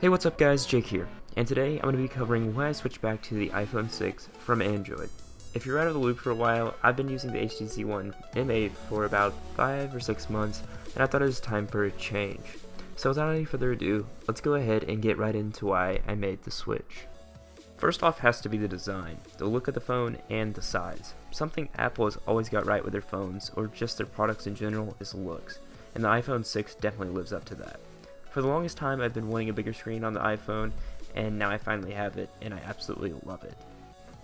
Hey, what's up guys, Jake here, and today I'm going to be covering why I switched back to the iPhone 6 from Android. If you're out of the loop for a while, I've been using the HTC One M8 for about 5 or 6 months, and I thought it was time for a change. So without any further ado, let's go ahead and get right into why I made the switch. First off has to be the design, the look of the phone, and the size. Something Apple has always got right with their phones, or just their products in general, is looks, and the iPhone 6 definitely lives up to that. For the longest time I've been wanting a bigger screen on the iPhone, and now I finally have it, and I absolutely love it.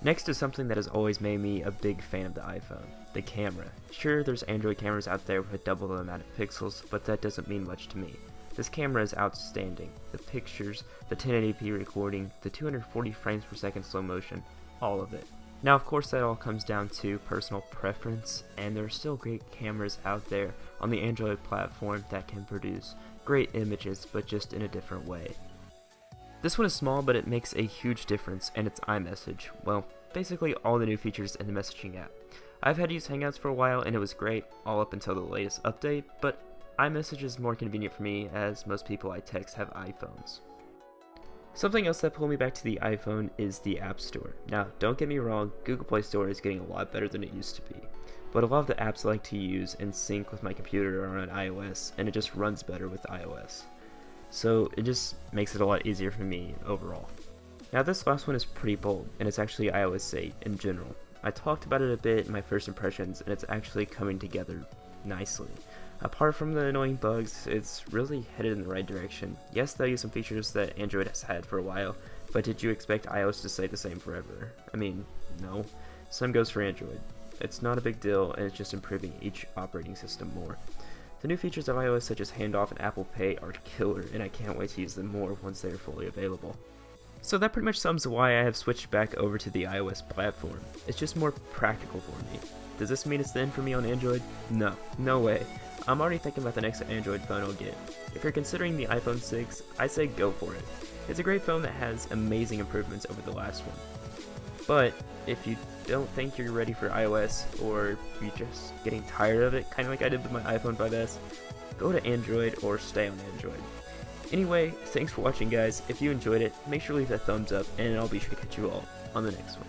Next is something that has always made me a big fan of the iPhone, the camera. Sure, there's Android cameras out there with double the amount of pixels, but that doesn't mean much to me. This camera is outstanding. The pictures, the 1080p recording, the 240 frames per second slow motion, all of it. Now of course that all comes down to personal preference, and there are still great cameras out there on the Android platform that can produce great images, but just in a different way. This one is small, but it makes a huge difference, and it's iMessage. Well, basically all the new features in the messaging app. I've had to use Hangouts for a while, and it was great, all up until the latest update, but iMessage is more convenient for me, as most people I text have iPhones. Something else that pulled me back to the iPhone is the App Store. Now, don't get me wrong, Google Play Store is getting a lot better than it used to be, but a lot of the apps I like to use and sync with my computer are on iOS, and it just runs better with iOS. So it just makes it a lot easier for me overall. Now this last one is pretty bold, and it's actually iOS 8 in general. I talked about it a bit in my first impressions, and it's actually coming together nicely. Apart from the annoying bugs, it's really headed in the right direction. Yes, they'll use some features that Android has had for a while, but did you expect iOS to stay the same forever? I mean, no. Same goes for Android. It's not a big deal, and it's just improving each operating system more. The new features of iOS such as Handoff and Apple Pay are killer, and I can't wait to use them more once they are fully available. So that pretty much sums why I have switched back over to the iOS platform. It's just more practical for me. Does this mean it's the end for me on Android? No, no way. I'm already thinking about the next Android phone I'll get. If you're considering the iPhone 6, I say go for it. It's a great phone that has amazing improvements over the last one. But if you don't think you're ready for iOS, or you're just getting tired of it, kind of like I did with my iPhone 5S, go to Android or stay on Android. Anyway, thanks for watching guys. If you enjoyed it, make sure to leave that thumbs up, and I'll be sure to catch you all on the next one.